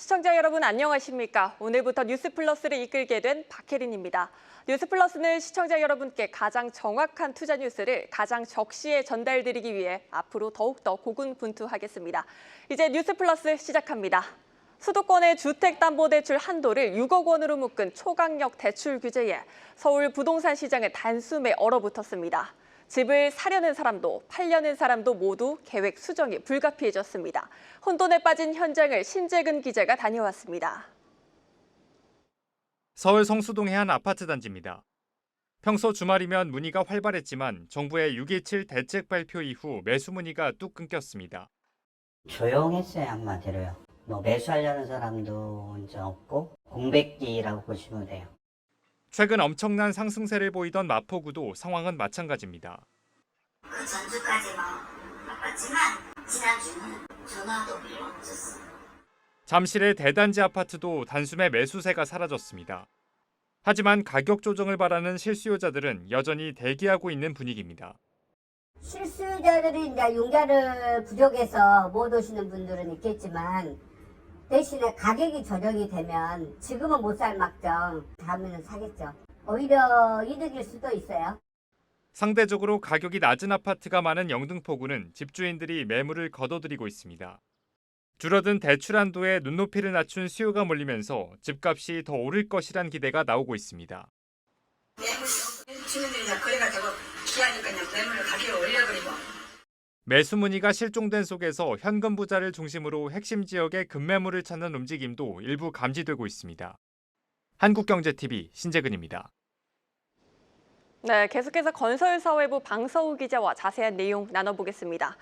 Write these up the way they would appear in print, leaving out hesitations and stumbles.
시청자 여러분 안녕하십니까? 오늘부터 뉴스플러스를 이끌게 된 박혜린입니다. 뉴스플러스는 시청자 여러분께 가장 정확한 투자 뉴스를 가장 적시에 전달드리기 위해 앞으로 더욱더 고군분투하겠습니다. 이제 뉴스플러스 시작합니다. 수도권의 주택담보대출 한도를 6억 원으로 묶은 초강력 대출 규제에 서울 부동산 시장은 단숨에 얼어붙었습니다. 집을 사려는 사람도 팔려는 사람도 모두 계획 수정이 불가피해졌습니다. 혼돈에 빠진 현장을 신재근 기자가 다녀왔습니다. 서울 성수동의 한 아파트 단지입니다. 평소 주말이면 문의가 활발했지만 정부의 6.27 대책 발표 이후 매수 문의가 뚝 끊겼습니다. 조용했어요, 한마디로요. 매수하려는 사람도 이제 없고 공백기라고 보시면 돼요. 최근 엄청난 상승세를 보이던 마포구도 상황은 마찬가지입니다. 그 전주까지만 바빴지만 지난주는 전화도 별로 없었어요. 잠실의 대단지 아파트도 단숨에 매수세가 사라졌습니다. 하지만 가격 조정을 바라는 실수요자들은 여전히 대기하고 있는 분위기입니다. 실수요자들이 이제 용자를 부족해서 못 오시는 분들은 있겠지만 대신에 가격이 조정이 되면 지금은 못 살 막정 다음에는 사겠죠. 오히려 이득일 수도 있어요. 상대적으로 가격이 낮은 아파트가 많은 영등포구는 집주인들이 매물을 거둬들이고 있습니다. 줄어든 대출 한도에 눈높이를 낮춘 수요가 몰리면서 집값이 더 오를 것이란 기대가 나오고 있습니다. 매물이 주민들이 거래가 되고 기하니까 그냥 매물을 가격을 올려버리고. 매수 문의가 실종된 속에서 현금 부자를 중심으로 핵심 지역의 급매물을 찾는 움직임도 일부 감지되고 있습니다. 한국경제TV 신재근입니다. 네, 계속해서 건설사회부 방서우 기자와 자세한 내용 나눠보겠습니다.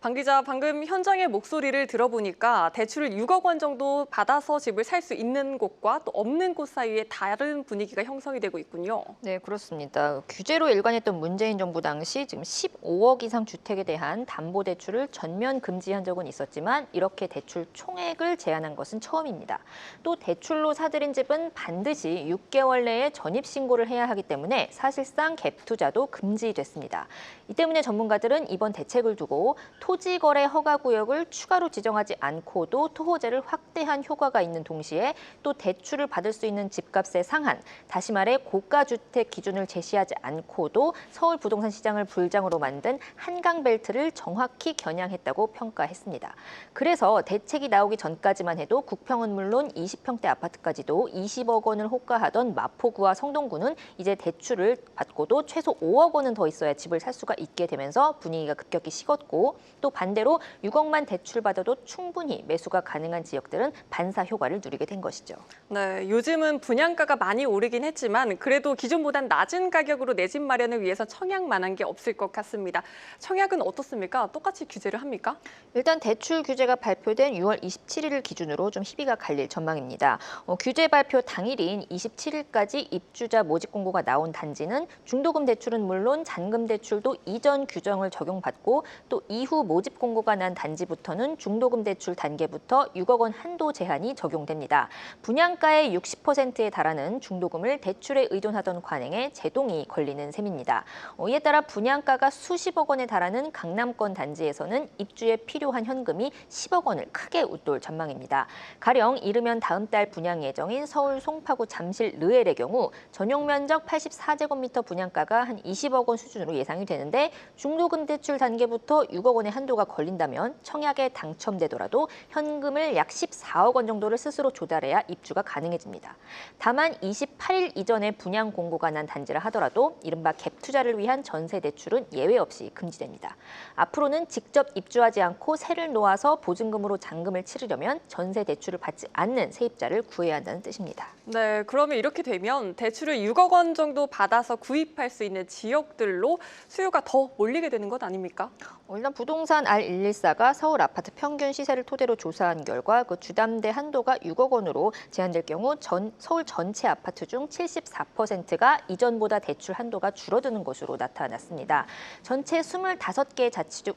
방 기자, 방금 현장의 목소리를 들어보니까 대출을 6억 원 정도 받아서 집을 살 수 있는 곳과 또 없는 곳 사이에 다른 분위기가 형성이 되고 있군요. 네, 그렇습니다. 규제로 일관했던 문재인 정부 당시 지금 15억 이상 주택에 대한 담보대출을 전면 금지한 적은 있었지만 이렇게 대출 총액을 제한한 것은 처음입니다. 또 대출로 사들인 집은 반드시 6개월 내에 전입신고를 해야 하기 때문에 사실상 갭 투자도 금지됐습니다. 이 때문에 전문가들은 이번 대책을 두고 토지거래 허가구역을 추가로 지정하지 않고도 토호제를 확대한 효과가 있는 동시에 또 대출을 받을 수 있는 집값의 상한, 다시 말해 고가주택 기준을 제시하지 않고도 서울 부동산 시장을 불장으로 만든 한강벨트를 정확히 겨냥했다고 평가했습니다. 그래서 대책이 나오기 전까지만 해도 국평은 물론 20평대 아파트까지도 20억 원을 호가하던 마포구와 성동구는 이제 대출을 받고도 최소 5억 원은 더 있어야 집을 살 수가 있게 되면서 분위기가 급격히 식었고 또 반대로 6억만 대출받아도 충분히 매수가 가능한 지역들은 반사 효과를 누리게 된 것이죠. 네, 요즘은 분양가가 많이 오르긴 했지만 그래도 기존보단 낮은 가격으로 내 집 마련을 위해서 청약만한 게 없을 것 같습니다. 청약은 어떻습니까? 똑같이 규제를 합니까? 일단 대출 규제가 발표된 6월 27일을 기준으로 좀 희비가 갈릴 전망입니다. 규제 발표 당일인 27일까지 입주자 모집 공고가 나온 단지는 중도금 대출은 물론 잔금 대출도 이전 규정을 적용받고 또 이후 모집 공고가 난 단지부터는 중도금 대출 단계부터 6억 원 한도 제한이 적용됩니다. 분양가의 60%에 달하는 중도금을 대출에 의존하던 관행에 제동이 걸리는 셈입니다. 이에 따라 분양가가 수십억 원에 달하는 강남권 단지에서는 입주에 필요한 현금이 10억 원을 크게 웃돌 전망입니다. 가령 이르면 다음 달 분양 예정인 서울 송파구 잠실 르엘의 경우 전용 면적 84제곱미터 분양가가 한 20억 원 수준으로 예상이 되는데 중도금 대출 단계부터 6억 원의 한도가 걸린다면 청약에 당첨되더라도 현금을 약 14억 원 정도를 스스로 조달해야 입주가 가능해집니다. 다만 28일 이전에 분양 공고가 난 단지라 하더라도 이른바 갭 투자를 위한 전세 대출은 예외 없이 금지됩니다. 앞으로는 직접 입주하지 않고 세를 놓아서 보증금으로 잔금을 치르려면 전세 대출을 받지 않는 세입자를 구해야 한다는 뜻입니다. 네, 그러면 이렇게 되면 대출을 6억 원 정도 받아서 구입할 수 있는 지역들로 수요가 더 몰리게 되는 것 아닙니까? 일단 부동산 R114가 서울 아파트 평균 시세를 토대로 조사한 결과 그 주담대 한도가 6억 원으로 제한될 경우 서울 전체 아파트 중 74%가 이전보다 대출 한도가 줄어드는 것으로 나타났습니다. 전체 25개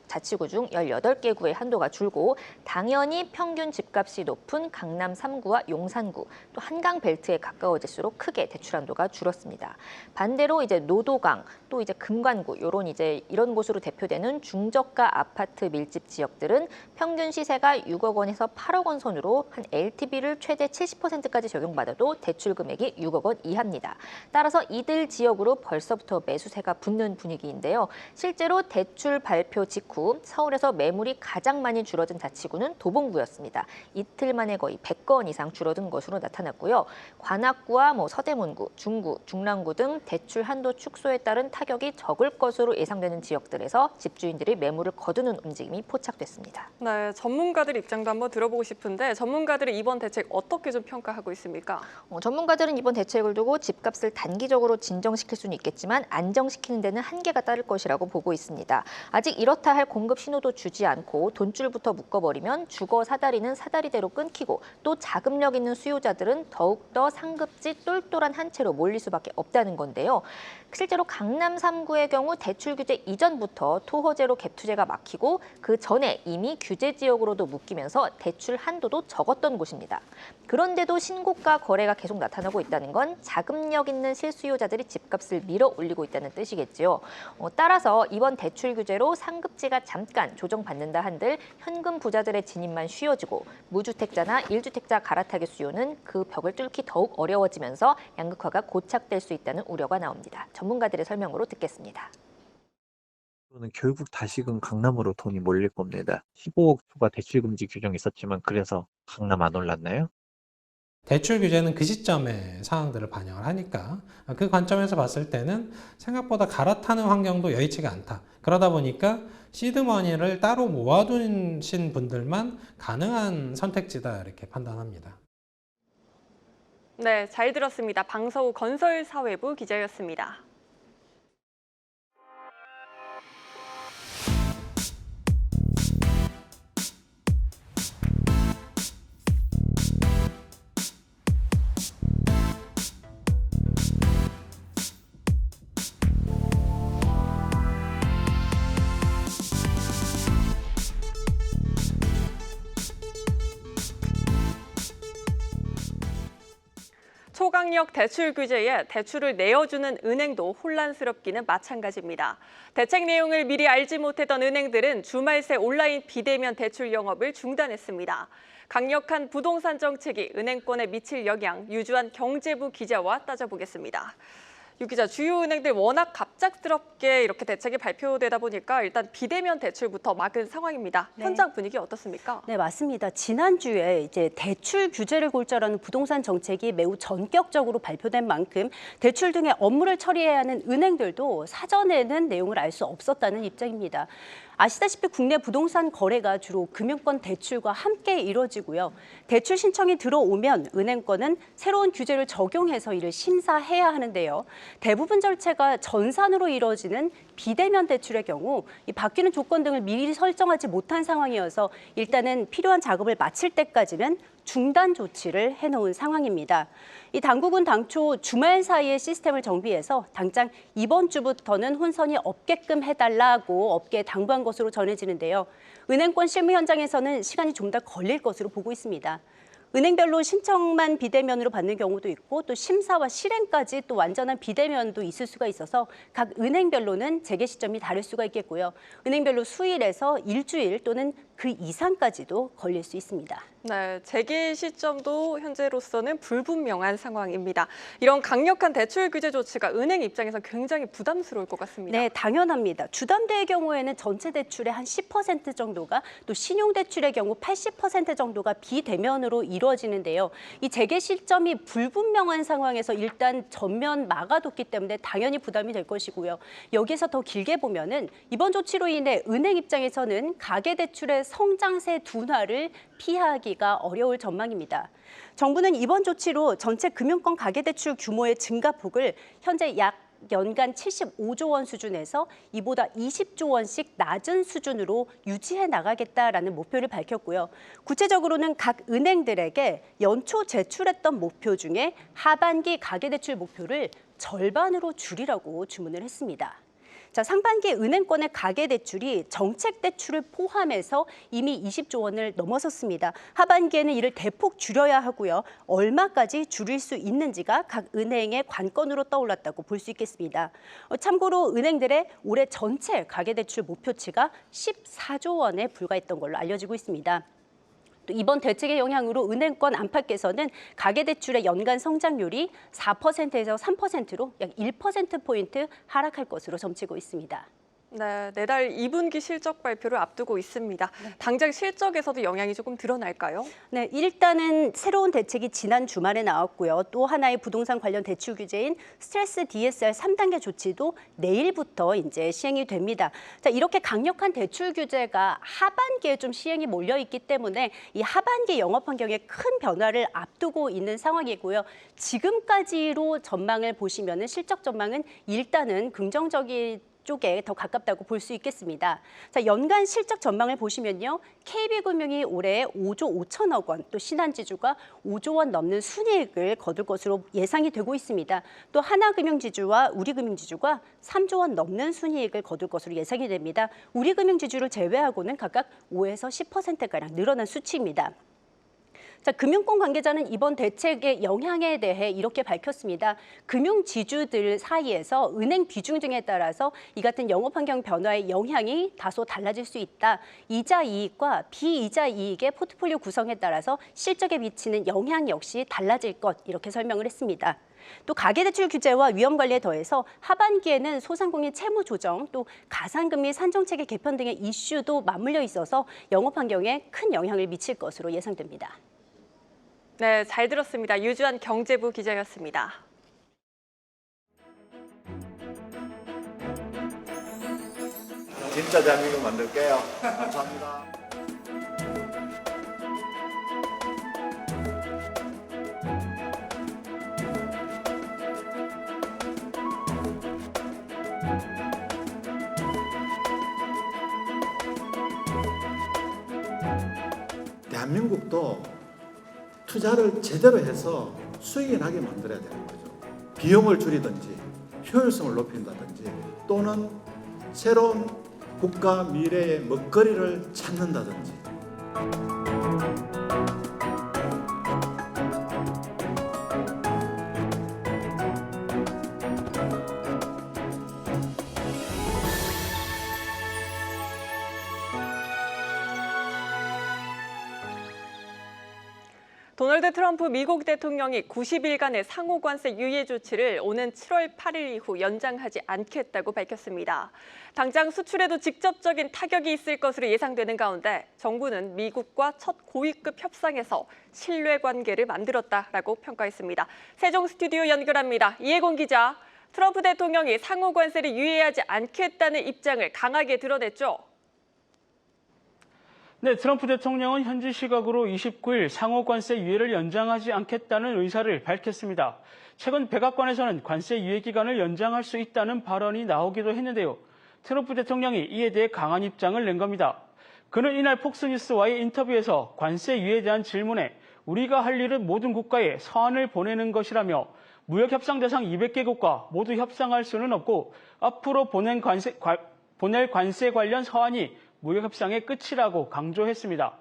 자치구 중 18개 구의 한도가 줄고 당연히 평균 집값이 높은 강남 3구와 용산구 또 한강 벨트에 가까워질수록 크게 대출 한도가 줄었습니다. 반대로 이제 노도강 또 이제 금관구 이런 곳으로 대표되는 중저가 아파트 아파트 밀집 지역들은 평균 시세가 6억 원에서 8억 원 선으로 한 LTV를 최대 70%까지 적용받아도 대출 금액이 6억 원 이하입니다. 따라서 이들 지역으로 벌써부터 매수세가 붙는 분위기인데요. 실제로 대출 발표 직후 서울에서 매물이 가장 많이 줄어든 자치구는 도봉구였습니다. 이틀 만에 거의 100건 이상 줄어든 것으로 나타났고요. 관악구와 서대문구, 중구, 중랑구 등 대출 한도 축소에 따른 타격이 적을 것으로 예상되는 지역들에서 집주인들이 매물을 거두는 움직임이 포착됐습니다. 네, 전문가들 입장도 한번 들어보고 싶은데 전문가들은 이번 대책 어떻게 좀 평가하고 있습니까? 전문가들은 이번 대책을 두고 집값을 단기적으로 진정시킬 수는 있겠지만 안정시키는 데는 한계가 따를 것이라고 보고 있습니다. 아직 이렇다 할 공급 신호도 주지 않고 돈줄부터 묶어버리면 주거 사다리는 사다리대로 끊기고 또 자금력 있는 수요자들은 더욱더 상급지 똘똘한 한 채로 몰릴 수밖에 없다는 건데요. 실제로 강남 3구의 경우 대출 규제 이전부터 토호제로 갭 투자가 막히고 그 전에 이미 규제 지역으로도 묶이면서 대출 한도도 적었던 곳입니다. 그런데도 신고가 거래가 계속 나타나고 있다는 건 자금력 있는 실수요자들이 집값을 밀어 올리고 있다는 뜻이겠지요. 따라서 이번 대출 규제로 상급지가 잠깐 조정받는다 한들 현금 부자들의 진입만 쉬워지고 무주택자나 1주택자 갈아타기 수요는 그 벽을 뚫기 더욱 어려워지면서 양극화가 고착될 수 있다는 우려가 나옵니다. 전문가들의 설명으로 듣겠습니다. 는 결국 다시금 강남으로 돈이 몰릴 겁니다. 15억 초과 대출 금지 규정이 있었지만 그래서 강남 안 올랐나요? 대출 규제는 그 시점의 상황들을 반영을 하니까 그 관점에서 봤을 때는 생각보다 갈아타는 환경도 여의치가 않다. 그러다 보니까 시드머니를 따로 모아두신 분들만 가능한 선택지다 이렇게 판단합니다. 네, 잘 들었습니다. 방서우 건설사회부 기자였습니다. 초강력 대출 규제에 대출을 내어주는 은행도 혼란스럽기는 마찬가지입니다. 대책 내용을 미리 알지 못했던 은행들은 주말 새 온라인 비대면 대출 영업을 중단했습니다. 강력한 부동산 정책이 은행권에 미칠 영향, 유주한 경제부 기자와 따져보겠습니다. 유 기자, 주요 은행들 워낙 갑작스럽게 이렇게 대책이 발표되다 보니까 일단 비대면 대출부터 막은 상황입니다. 네. 현장 분위기 어떻습니까? 네, 맞습니다. 지난주에 이제 대출 규제를 골자라는 부동산 정책이 매우 전격적으로 발표된 만큼 대출 등의 업무를 처리해야 하는 은행들도 사전에는 내용을 알 수 없었다는 입장입니다. 아시다시피 국내 부동산 거래가 주로 금융권 대출과 함께 이루어지고요. 대출 신청이 들어오면 은행권은 새로운 규제를 적용해서 이를 심사해야 하는데요. 대부분 절차가 전산으로 이루어지는 비대면 대출의 경우 이 바뀌는 조건 등을 미리 설정하지 못한 상황이어서 일단은 필요한 작업을 마칠 때까지는 중단 조치를 해놓은 상황입니다. 이 당국은 당초 주말 사이에 시스템을 정비해서 당장 이번 주부터는 혼선이 없게끔 해달라고 업계에 당부한 것으로 전해지는데요. 은행권 실무 현장에서는 시간이 좀 더 걸릴 것으로 보고 있습니다. 은행별로 신청만 비대면으로 받는 경우도 있고 또 심사와 실행까지 또 완전한 비대면도 있을 수가 있어서 각 은행별로는 재개 시점이 다를 수가 있겠고요. 은행별로 수일에서 일주일 또는 그 이상까지도 걸릴 수 있습니다. 네, 재개 시점도 현재로서는 불분명한 상황입니다. 이런 강력한 대출 규제 조치가 은행 입장에서 굉장히 부담스러울 것 같습니다. 네, 당연합니다. 주담대의 경우에는 전체 대출의 한 10% 정도가 또 신용대출의 경우 80% 정도가 비대면으로 이루어지는데요. 이 재개 시점이 불분명한 상황에서 일단 전면 막아뒀기 때문에 당연히 부담이 될 것이고요. 여기에서 더 길게 보면은 이번 조치로 인해 은행 입장에서는 가계대출의 성장세 둔화를 피하기가 어려울 전망입니다. 정부는 이번 조치로 전체 금융권 가계대출 규모의 증가폭을 현재 약 연간 75조 원 수준에서 이보다 20조 원씩 낮은 수준으로 유지해 나가겠다라는 목표를 밝혔고요. 구체적으로는 각 은행들에게 연초 제출했던 목표 중에 하반기 가계대출 목표를 절반으로 줄이라고 주문을 했습니다. 자, 상반기 은행권의 가계대출이 정책대출을 포함해서 이미 20조 원을 넘어섰습니다. 하반기에는 이를 대폭 줄여야 하고요. 얼마까지 줄일 수 있는지가 각 은행의 관건으로 떠올랐다고 볼 수 있겠습니다. 참고로 은행들의 올해 전체 가계대출 목표치가 14조 원에 불과했던 걸로 알려지고 있습니다. 또 이번 대책의 영향으로 은행권 안팎에서는 가계대출의 연간 성장률이 4%에서 3%로 약 1%포인트 하락할 것으로 점치고 있습니다. 네, 내달 2분기 실적 발표를 앞두고 있습니다. 당장 실적에서도 영향이 조금 드러날까요? 네, 일단은 새로운 대책이 지난 주말에 나왔고요. 또 하나의 부동산 관련 대출 규제인 스트레스 DSR 3단계 조치도 내일부터 이제 시행이 됩니다. 자, 이렇게 강력한 대출 규제가 하반기에 좀 시행이 몰려 있기 때문에 이 하반기 영업 환경에 큰 변화를 앞두고 있는 상황이고요. 지금까지로 전망을 보시면은 실적 전망은 일단은 긍정적인 쪽에 더 가깝다고 볼 수 있겠습니다. 자, 연간 실적 전망을 보시면요. KB금융이 올해 5조 5천억 원, 또 신한지주가 5조 원 넘는 순이익을 거둘 것으로 예상이 되고 있습니다. 또 하나금융지주와 우리금융지주가 3조 원 넘는 순이익을 거둘 것으로 예상이 됩니다. 우리금융지주를 제외하고는 각각 5에서 10%가량 늘어난 수치입니다. 자, 금융권 관계자는 이번 대책의 영향에 대해 이렇게 밝혔습니다. 금융지주들 사이에서 은행 비중 등에 따라서 이 같은 영업 환경 변화의 영향이 다소 달라질 수 있다. 이자 이익과 비이자 이익의 포트폴리오 구성에 따라서 실적에 미치는 영향 역시 달라질 것, 이렇게 설명을 했습니다. 또 가계대출 규제와 위험관리에 더해서 하반기에는 소상공인 채무 조정, 또 가상금리 산정체계 개편 등의 이슈도 맞물려 있어서 영업 환경에 큰 영향을 미칠 것으로 예상됩니다. 네, 잘 들었습니다. 유주한 경제부 기자였습니다. 진짜 대한민국 만들게요. 감사합니다. 대한민국도 투자를 제대로 해서 수익이 나게 만들어야 되는 거죠. 비용을 줄이든지 효율성을 높인다든지 또는 새로운 국가 미래의 먹거리를 찾는다든지. 도널드 트럼프 미국 대통령이 90일간의 상호 관세 유예 조치를 오는 7월 8일 이후 연장하지 않겠다고 밝혔습니다. 당장 수출에도 직접적인 타격이 있을 것으로 예상되는 가운데 정부는 미국과 첫 고위급 협상에서 신뢰관계를 만들었다라고 평가했습니다. 세종 스튜디오 연결합니다. 이혜곤 기자, 트럼프 대통령이 상호 관세를 유예하지 않겠다는 입장을 강하게 드러냈죠. 네, 트럼프 대통령은 현지 시각으로 29일 상호 관세 유예를 연장하지 않겠다는 의사를 밝혔습니다. 최근 백악관에서는 관세 유예 기간을 연장할 수 있다는 발언이 나오기도 했는데요. 트럼프 대통령이 이에 대해 강한 입장을 낸 겁니다. 그는 이날 폭스뉴스와의 인터뷰에서 관세 유예에 대한 질문에 우리가 할 일은 모든 국가에 서한을 보내는 것이라며 무역협상 대상 200개국과 모두 협상할 수는 없고 앞으로 보낼 관세 관련 서한이 무역협상의 끝이라고 강조했습니다.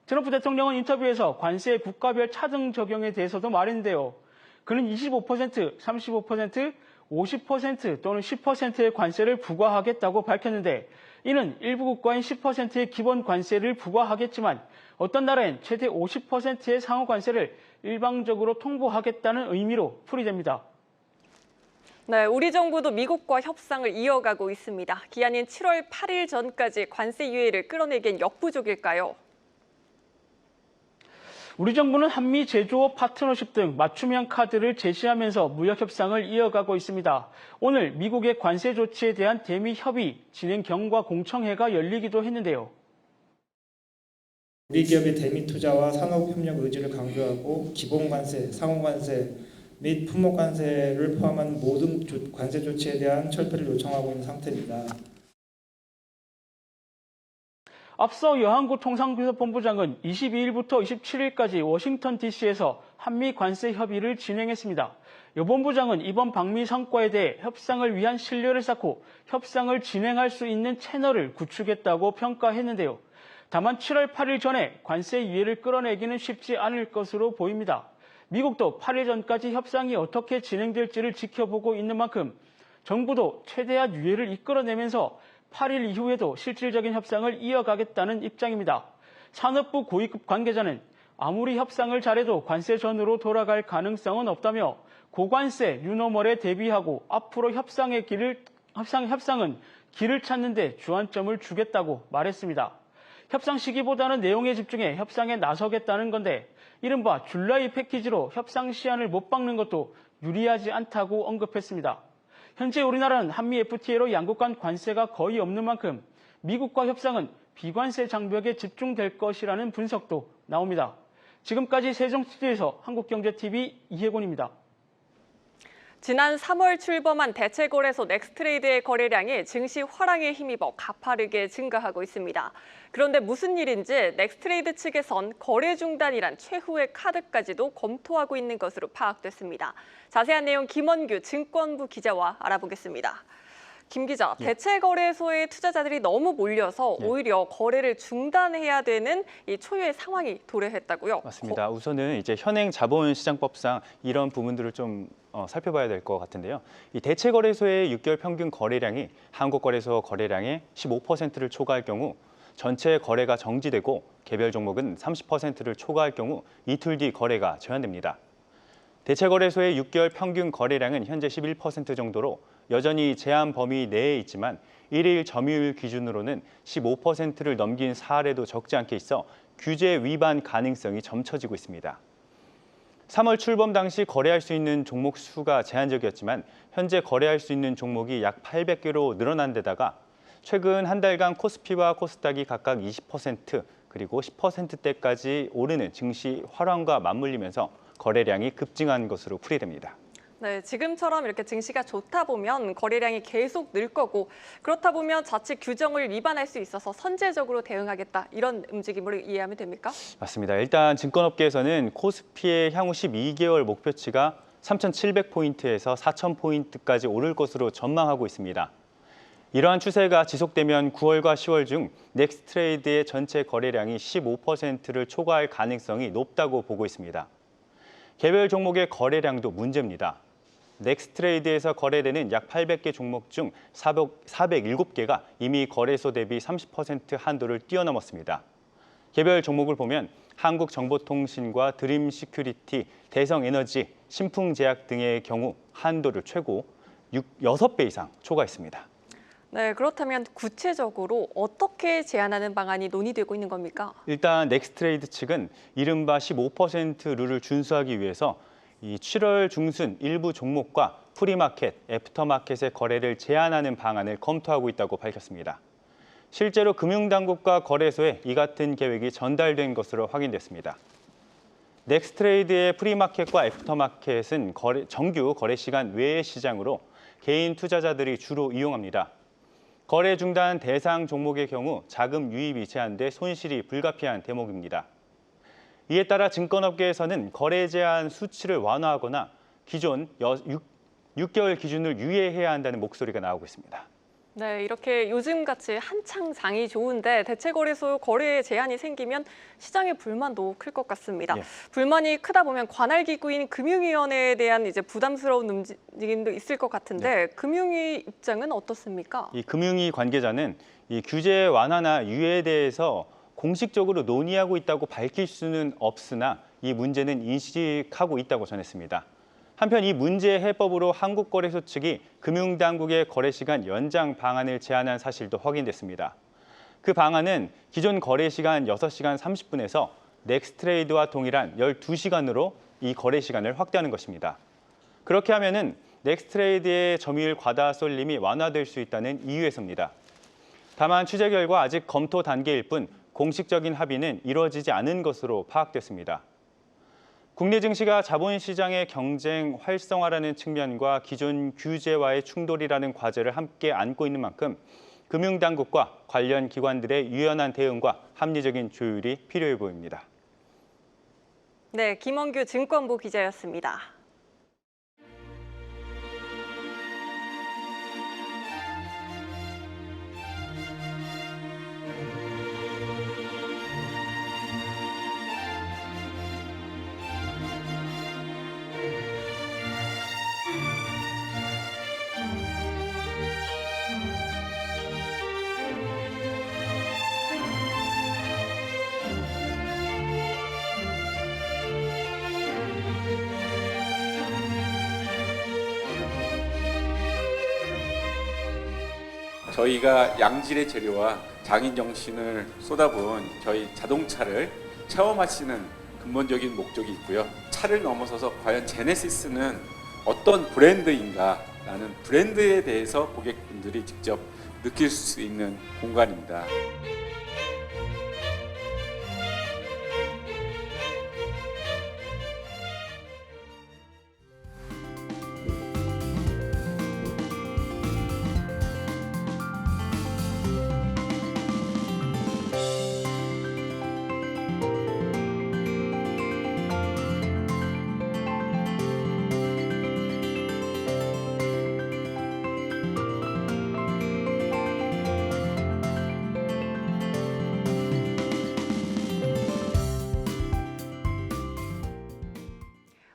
트럼프 대통령은 인터뷰에서 관세의 국가별 차등 적용에 대해서도 말했는데요. 그는 25%, 35%, 50% 또는 10%의 관세를 부과하겠다고 밝혔는데 이는 일부 국가인 10%의 기본 관세를 부과하겠지만 어떤 나라엔 최대 50%의 상호 관세를 일방적으로 통보하겠다는 의미로 풀이됩니다. 네, 우리 정부도 미국과 협상을 이어가고 있습니다. 기한인 7월 8일 전까지 관세 유예를 끌어내기엔 역부족일까요? 우리 정부는 한미 제조업 파트너십 등 맞춤형 카드를 제시하면서 무역 협상을 이어가고 있습니다. 오늘 미국의 관세 조치에 대한 대미 협의 진행 경과 공청회가 열리기도 했는데요. 우리 기업의 대미 투자와 산업 협력 의지를 강조하고 기본 관세, 상호 관세 및 품목 관세를 포함한 모든 관세 조치에 대한 철폐를 요청하고 있는 상태입니다. 앞서 여한구 통상비서본부장은 22일부터 27일까지 워싱턴 DC에서 한미 관세 협의를 진행했습니다. 여 본부장은 이번 방미 성과에 대해 협상을 위한 신뢰를 쌓고 협상을 진행할 수 있는 채널을 구축했다고 평가했는데요. 다만 7월 8일 전에 관세 유예를 끌어내기는 쉽지 않을 것으로 보입니다. 미국도 8일 전까지 협상이 어떻게 진행될지를 지켜보고 있는 만큼 정부도 최대한 유예를 이끌어내면서 8일 이후에도 실질적인 협상을 이어가겠다는 입장입니다. 산업부 고위급 관계자는 아무리 협상을 잘해도 관세 전으로 돌아갈 가능성은 없다며 고관세 뉴노멀에 대비하고 앞으로 협상은 길을 찾는 데 주안점을 주겠다고 말했습니다. 협상 시기보다는 내용에 집중해 협상에 나서겠다는 건데 이른바 줄라이 패키지로 협상 시한을 못 박는 것도 유리하지 않다고 언급했습니다. 현재 우리나라는 한미 FTA로 양국 간 관세가 거의 없는 만큼 미국과 협상은 비관세 장벽에 집중될 것이라는 분석도 나옵니다. 지금까지 세종스튜디오에서 한국경제TV 이혜곤입니다. 지난 3월 출범한 대체거래소 넥스트레이드의 거래량이 증시 화랑에 힘입어 가파르게 증가하고 있습니다. 그런데 무슨 일인지 넥스트레이드 측에선 거래 중단이란 최후의 카드까지도 검토하고 있는 것으로 파악됐습니다. 자세한 내용 김원규 증권부 기자와 알아보겠습니다. 김 기자, 대체거래소의 투자자들이 너무 몰려서 오히려 거래를 중단해야 되는 이 초유의 상황이 도래했다고요? 맞습니다. 우선은 이제 현행 자본시장법상 이런 부분들을 좀 살펴봐야 될 것 같은데요. 이 대체거래소의 6개월 평균 거래량이 한국거래소 거래량의 15%를 초과할 경우 전체 거래가 정지되고 개별 종목은 30%를 초과할 경우 이틀 뒤 거래가 제한됩니다. 대체거래소의 6개월 평균 거래량은 현재 11% 정도로 여전히 제한 범위 내에 있지만 1일 점유율 기준으로는 15%를 넘긴 사례도 적지 않게 있어 규제 위반 가능성이 점쳐지고 있습니다. 3월 출범 당시 거래할 수 있는 종목 수가 제한적이었지만 현재 거래할 수 있는 종목이 약 800개로 늘어난 데다가 최근 한 달간 코스피와 코스닥이 각각 20% 그리고 10%대까지 오르는 증시 활황과 맞물리면서 거래량이 급증한 것으로 풀이됩니다. 네, 지금처럼 이렇게 증시가 좋다 보면 거래량이 계속 늘 거고 그렇다 보면 자칫 규정을 위반할 수 있어서 선제적으로 대응하겠다 이런 움직임으로 이해하면 됩니까? 맞습니다. 일단 증권업계에서는 코스피의 향후 12개월 목표치가 3,700포인트에서 4,000포인트까지 오를 것으로 전망하고 있습니다. 이러한 추세가 지속되면 9월과 10월 중 넥스트레이드의 전체 거래량이 15%를 초과할 가능성이 높다고 보고 있습니다. 개별 종목의 거래량도 문제입니다. 넥스트레이드에서 거래되는 약 800개 종목 중 407개가 이미 거래소 대비 30% 한도를 뛰어넘었습니다. 개별 종목을 보면 한국정보통신과 드림시큐리티, 대성에너지, 신풍제약 등의 경우 한도를 최고 6배 이상 초과했습니다. 네, 그렇다면 구체적으로 어떻게 제한하는 방안이 논의되고 있는 겁니까? 일단 넥스트레이드 측은 이른바 15% 룰을 준수하기 위해서 이 7월 중순 일부 종목과 프리마켓, 애프터마켓의 거래를 제한하는 방안을 검토하고 있다고 밝혔습니다. 실제로 금융당국과 거래소에 이 같은 계획이 전달된 것으로 확인됐습니다. 넥스트레이드의 프리마켓과 애프터마켓은 정규 거래 시간 외의 시장으로 개인 투자자들이 주로 이용합니다. 거래 중단 대상 종목의 경우 자금 유입이 제한돼 손실이 불가피한 대목입니다. 이에 따라 증권업계에서는 거래 제한 수치를 완화하거나 기존 6개월 기준을 유예해야 한다는 목소리가 나오고 있습니다. 네, 이렇게 요즘같이 한창 장이 좋은데 대체거래소 거래에 제한이 생기면 시장의 불만도 클 것 같습니다. 불만이 크다 보면 관할기구인 금융위원회에 대한 이제 부담스러운 움직임도 있을 것 같은데 금융위 입장은 어떻습니까? 이 금융위 관계자는 이 규제 완화나 유예에 대해서 공식적으로 논의하고 있다고 밝힐 수는 없으나 이 문제는 인식하고 있다고 전했습니다. 한편 이 문제 해법으로 한국거래소 측이 금융당국의 거래 시간 연장 방안을 제안한 사실도 확인됐습니다. 그 방안은 기존 거래 시간 6시간 30분에서 넥스트레이드와 동일한 12시간으로 이 거래 시간을 확대하는 것입니다. 그렇게 하면은 넥스트레이드의 점유율 과다 쏠림이 완화될 수 있다는 이유에서입니다. 다만 취재 결과 아직 검토 단계일 뿐 공식적인 합의는 이루어지지 않은 것으로 파악됐습니다. 국내 증시가 자본시장의 경쟁 활성화라는 측면과 기존 규제와의 충돌이라는 과제를 함께 안고 있는 만큼 금융당국과 관련 기관들의 유연한 대응과 합리적인 조율이 필요해 보입니다. 네, 김원규 증권부 기자였습니다. 저희가 양질의 재료와 장인 정신을 쏟아부은 저희 자동차를 체험하시는 근본적인 목적이 있고요. 차를 넘어서서 과연 제네시스는 어떤 브랜드인가 라는 브랜드에 대해서 고객분들이 직접 느낄 수 있는 공간입니다.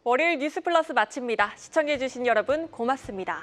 월요일 뉴스 플러스 마칩니다. 시청해주신 여러분 고맙습니다.